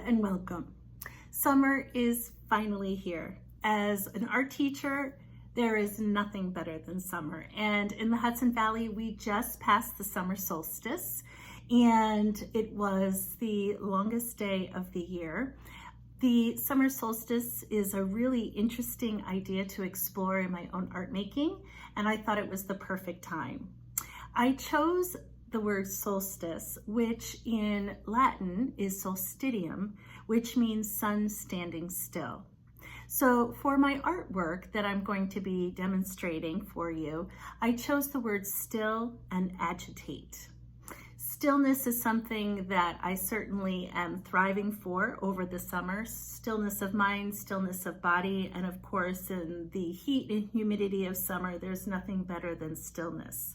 and welcome. Summer is finally here. As an art teacher, there is nothing better than summer. And in the Hudson Valley, we just passed the summer solstice, and it was the longest day of the year. The summer solstice is a really interesting idea to explore in my own art making, and I thought it was the perfect time. I chose the word solstice, which in Latin is Solstitium, which means sun standing still. So for my artwork that I'm going to be demonstrating for you, I chose the words still and agitate. Stillness is something that I certainly am thriving for over the summer. Stillness of mind, stillness of body, and of course in the heat and humidity of summer, there's nothing better than stillness.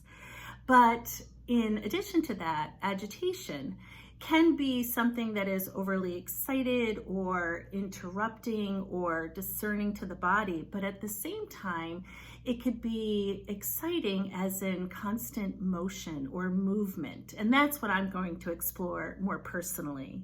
But in addition to that, agitation can be something that is overly excited or interrupting or discerning to the body, but at the same time, it could be exciting as in constant motion or movement. And that's what I'm going to explore more personally.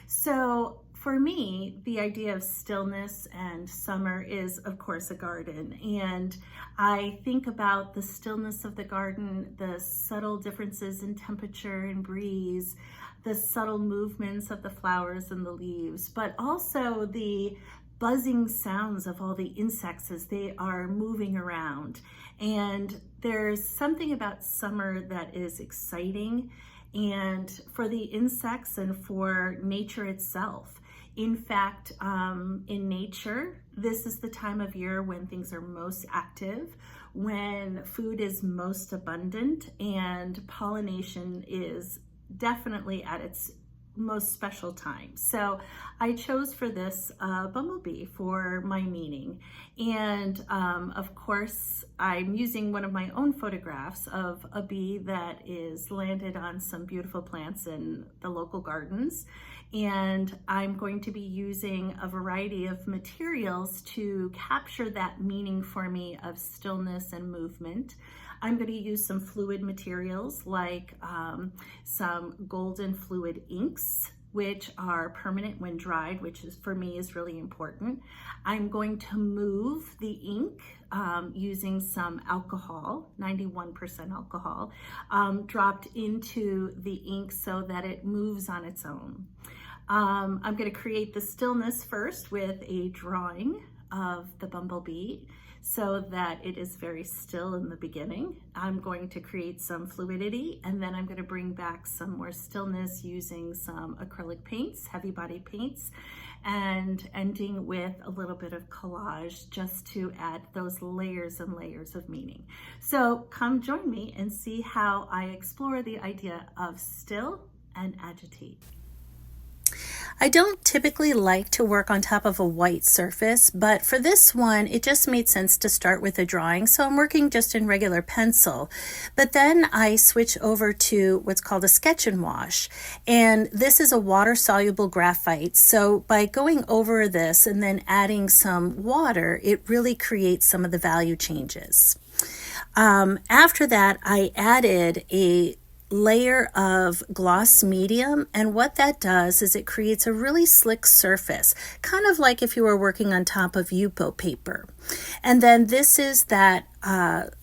So for me, the idea of stillness and summer is, of course, a garden. And I think about the stillness of the garden, the subtle differences in temperature and breeze, the subtle movements of the flowers and the leaves, but also the buzzing sounds of all the insects as they are moving around. And there's something about summer that is exciting, and for the insects and for nature itself. In fact, in nature, this is the time of year when things are most active, when food is most abundant, and pollination is definitely at its most special time. So I chose for this bumblebee for my meaning. And of course, I'm using one of my own photographs of a bee that is landed on some beautiful plants in the local gardens. And I'm going to be using a variety of materials to capture that meaning for me of stillness and movement. I'm going to use some fluid materials like some golden fluid inks, which are permanent when dried, which is for me is really important. I'm going to move the ink using some alcohol, 91% alcohol, dropped into the ink so that it moves on its own. I'm going to create the stillness first with a drawing of the bumblebee so that it is very still in the beginning. I'm going to create some fluidity, and then I'm going to bring back some more stillness using some acrylic paints, heavy body paints, and ending with a little bit of collage just to add those layers and layers of meaning. So come join me and see how I explore the idea of still and agitate. I don't typically like to work on top of a white surface, but for this one, it just made sense to start with a drawing. So I'm working just in regular pencil, but then I switch over to what's called a sketch and wash. And this is a water soluble graphite. So by going over this and then adding some water, it really creates some of the value changes. After that, I added a layer of gloss medium, and what that does is it creates a really slick surface, kind of like if you were working on top of Yupo paper. And then this is that the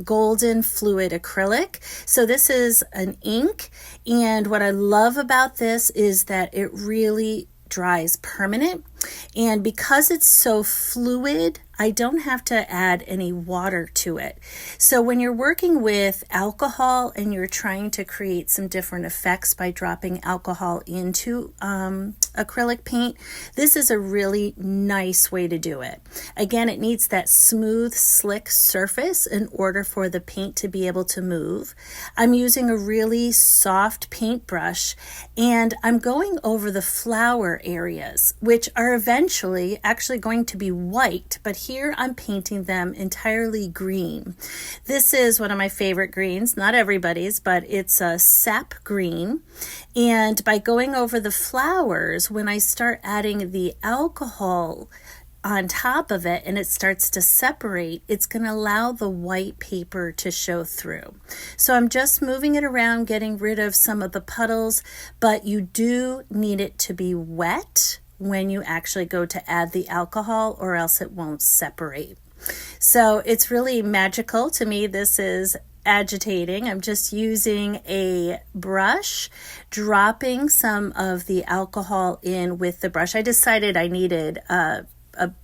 golden fluid acrylic. So this is an ink, and what I love about this is that it really dries permanent, and because it's so fluid, I don't have to add any water to it. So when you're working with alcohol and you're trying to create some different effects by dropping alcohol into acrylic paint, this is a really nice way to do it. Again, it needs that smooth, slick surface in order for the paint to be able to move. I'm using a really soft paintbrush, and I'm going over the flower areas, which are eventually actually going to be white, but here I'm painting them entirely green. This is one of my favorite greens, not everybody's, but it's a sap green. And by going over the flowers, when I start adding the alcohol on top of it and it starts to separate, it's going to allow the white paper to show through. So I'm just moving it around, getting rid of some of the puddles, but you do need it to be wet when you actually go to add the alcohol, or else it won't separate. So it's really magical to me. This is agitating. I'm just using a brush, dropping some of the alcohol in with the brush. I decided I needed a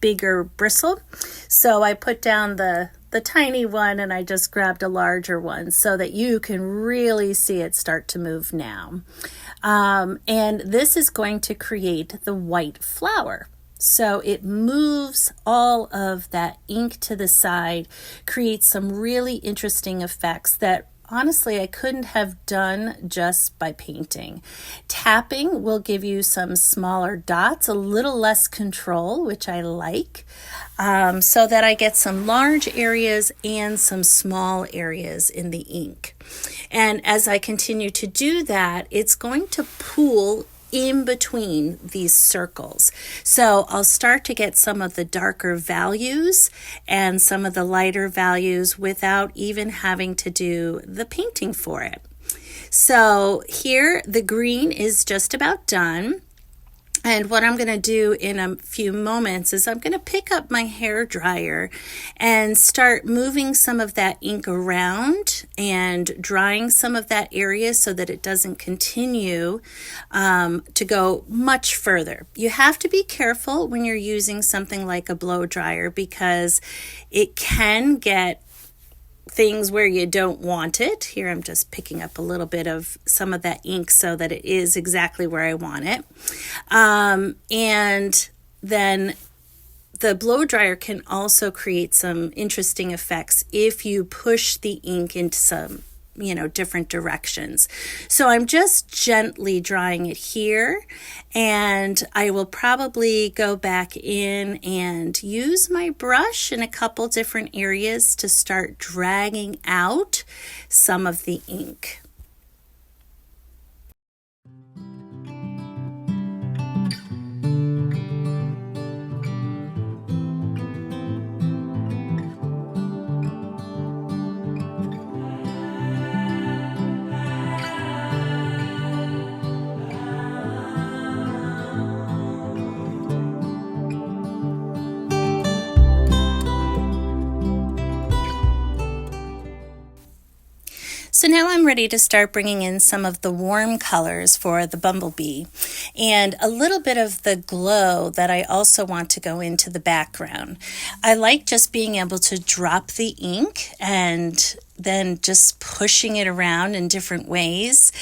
bigger bristle, so I put down the tiny one and I just grabbed a larger one so that you can really see it start to move now. And this is going to create the white flower. So it moves all of that ink to the side, creates some really interesting effects that honestly I couldn't have done just by painting. Tapping will give you some smaller dots, a little less control, which I like, so that I get some large areas and some small areas in the ink. And as I continue to do that, it's going to pool in between these circles. So I'll start to get some of the darker values and some of the lighter values without even having to do the painting for it. So here the green is just about done. And what I'm going to do in a few moments is I'm going to pick up my hair dryer and start moving some of that ink around and drying some of that area so that it doesn't continue to go much further. You have to be careful when you're using something like a blow dryer because it can get things where you don't want it. Here I'm just picking up a little bit of some of that ink so that it is exactly where I want it. And then the blow dryer can also create some interesting effects if you push the ink into some different directions. So I'm just gently drying it here, and I will probably go back in and use my brush in a couple different areas to start dragging out some of the ink. So now I'm ready to start bringing in some of the warm colors for the bumblebee and a little bit of the glow that I also want to go into the background. I like just being able to drop the ink and then just pushing it around in different ways.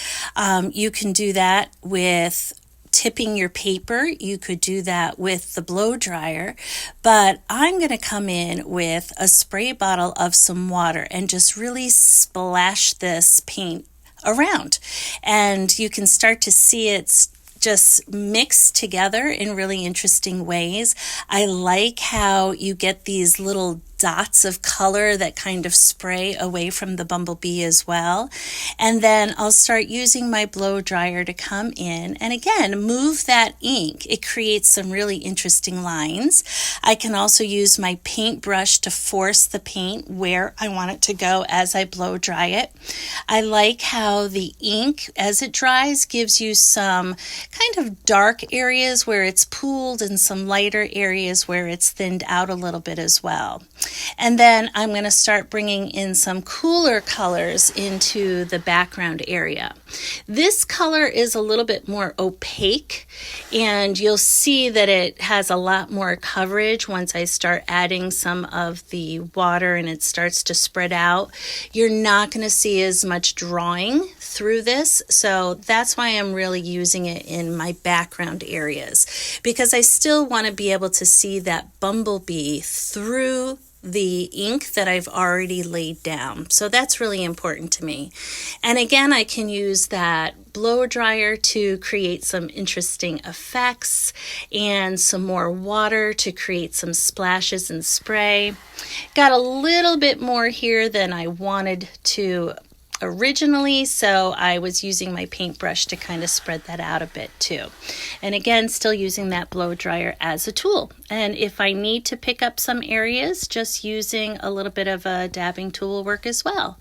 You can do that with tipping your paper. You could do that with the blow dryer, but I'm going to come in with a spray bottle of some water and just really splash this paint around. And you can start to see it's just mixed together in really interesting ways. I like how you get these little dots of color that kind of spray away from the bumblebee as well. And then I'll start using my blow dryer to come in and again move that ink. It creates some really interesting lines. I can also use my paintbrush to force the paint where I want it to go as I blow dry it. I like how the ink as it dries gives you some kind of dark areas where it's pooled and some lighter areas where it's thinned out a little bit as well. And then I'm going to start bringing in some cooler colors into the background area. This color is a little bit more opaque, and you'll see that it has a lot more coverage once I start adding some of the water and it starts to spread out. You're not going to see as much drawing through this, so that's why I'm really using it in my background areas, because I still want to be able to see that bumblebee through the ink that I've already laid down. So that's really important to me. And again, I can use that blow dryer to create some interesting effects and some more water to create some splashes and spray. Got a little bit more here than I wanted to originally, so I was using my paintbrush to kind of spread that out a bit too. And again, still using that blow dryer as a tool. And if I need to pick up some areas, just using a little bit of a dabbing tool will work as well.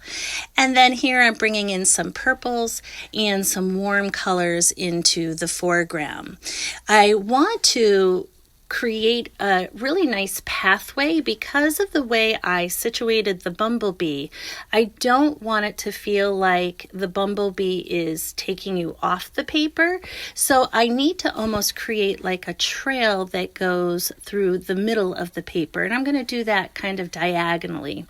And then here I'm bringing in some purples and some warm colors into the foreground. I want to create a really nice pathway because of the way I situated the bumblebee. I don't want it to feel like the bumblebee is taking you off the paper, so I need to almost create like a trail that goes through the middle of the paper, and I'm going to do that kind of diagonally.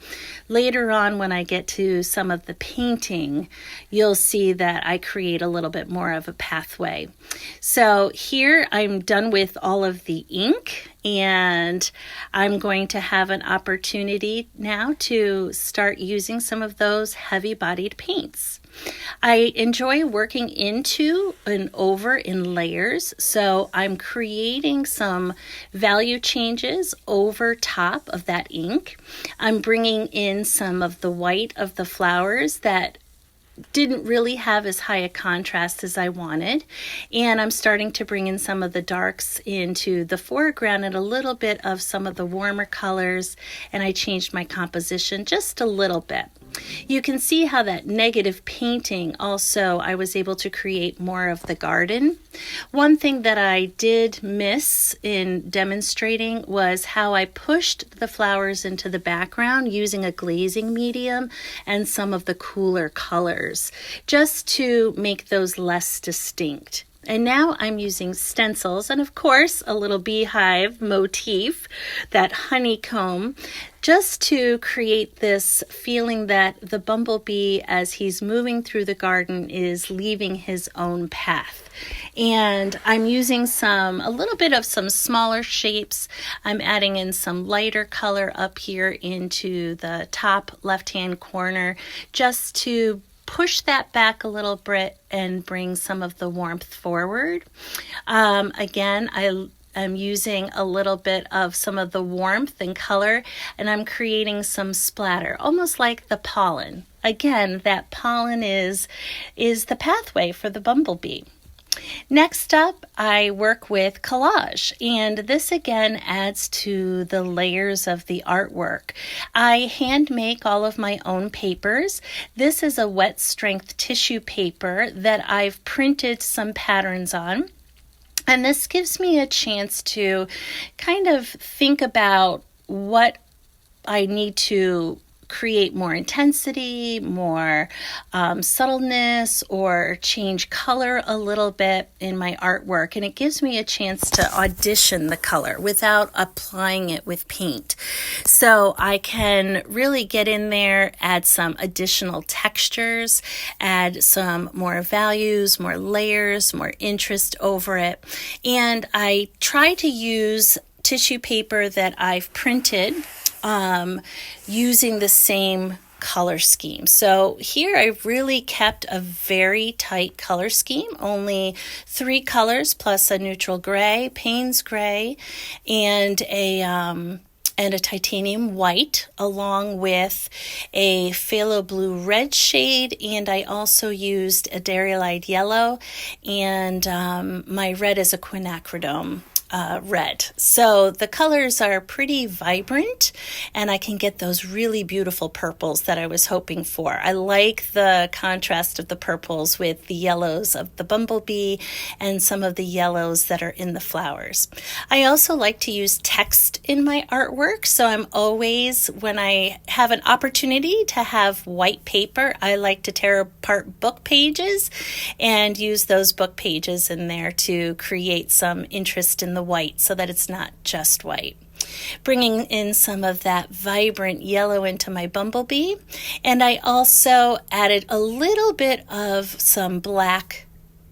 Later on, when I get to some of the painting, you'll see that I create a little bit more of a pathway. So here I'm done with all of the ink, and I'm going to have an opportunity now to start using some of those heavy-bodied paints. I enjoy working into and over in layers, so I'm creating some value changes over top of that ink. I'm bringing in some of the white of the flowers that didn't really have as high a contrast as I wanted, and I'm starting to bring in some of the darks into the foreground and a little bit of some of the warmer colors, and I changed my composition just a little bit. You can see how that negative painting also, I was able to create more of the garden. One thing that I did miss in demonstrating was how I pushed the flowers into the background using a glazing medium and some of the cooler colors, just to make those less distinct. And now I'm using stencils and of course a little beehive motif, that honeycomb, just to create this feeling that the bumblebee, as he's moving through the garden, is leaving his own path. And I'm using a little bit of some smaller shapes. I'm adding in some lighter color up here into the top left-hand corner, just to push that back a little bit and bring some of the warmth forward. Again, I'm using a little bit of some of the warmth and color, and I'm creating some splatter, almost like the pollen. Again, that pollen is the pathway for the bumblebee. Next up, I work with collage, and this again adds to the layers of the artwork. I hand make all of my own papers. This is a wet strength tissue paper that I've printed some patterns on. And this gives me a chance to kind of think about what I need to create more intensity, more subtleness, or change color a little bit in my artwork. And it gives me a chance to audition the color without applying it with paint. So I can really get in there, add some additional textures, add some more values, more layers, more interest over it. And I try to use tissue paper that I've printed using the same color scheme. So here I've really kept a very tight color scheme, only 3 colors plus a neutral gray, Payne's gray, and a titanium white, along with a phthalo blue red shade, and I also used a derived yellow, and my red is a quinacridone red. So the colors are pretty vibrant, and I can get those really beautiful purples that I was hoping for. I like the contrast of the purples with the yellows of the bumblebee and some of the yellows that are in the flowers. I also like to use text in my artwork, so I'm always, when I have an opportunity to have white paper, I like to tear apart book pages and use those book pages in there to create some interest in the white so that it's not just white. Bringing in some of that vibrant yellow into my bumblebee, and I also added a little bit of some black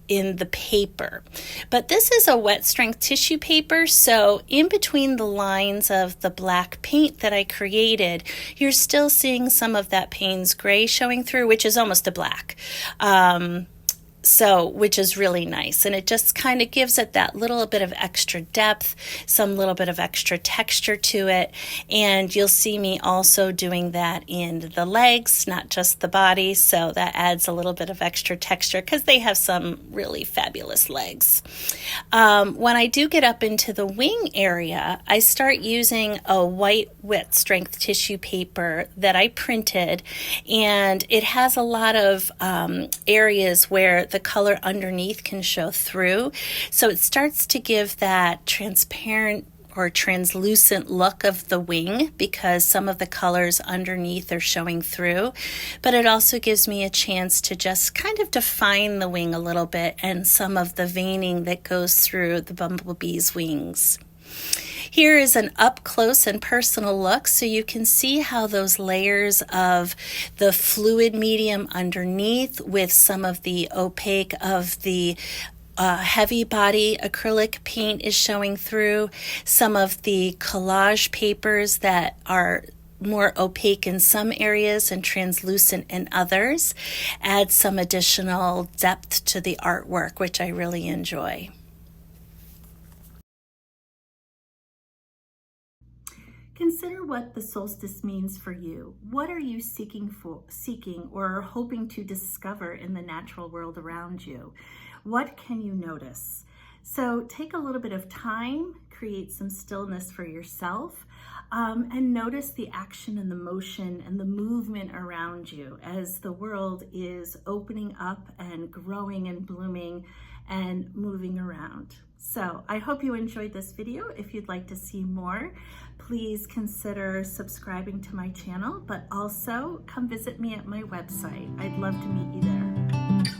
in the paper. But this is a wet strength tissue paper, so in between the lines of the black paint that I created, you're still seeing some of that Payne's gray showing through, which is almost a black. So, which is really nice. And it just kind of gives it that little bit of extra depth, some little bit of extra texture to it. And you'll see me also doing that in the legs, not just the body. So that adds a little bit of extra texture because they have some really fabulous legs. When I do get up into the wing area, I start using a white wet strength tissue paper that I printed, and it has a lot of areas where the color underneath can show through. So it starts to give that transparent or translucent look of the wing because some of the colors underneath are showing through, but it also gives me a chance to just kind of define the wing a little bit and some of the veining that goes through the bumblebee's wings. Here is an up close and personal look so you can see how those layers of the fluid medium underneath with some of the opaque of the heavy body acrylic paint is showing through, some of the collage papers that are more opaque in some areas and translucent in others, add some additional depth to the artwork, which I really enjoy. Consider what the solstice means for you. What are you seeking or hoping to discover in the natural world around you? What can you notice? So take a little bit of time, create some stillness for yourself, and notice the action and the motion and the movement around you as the world is opening up and growing and blooming and moving around. So I hope you enjoyed this video. If you'd like to see more, please consider subscribing to my channel, but also come visit me at my website. I'd love to meet you there.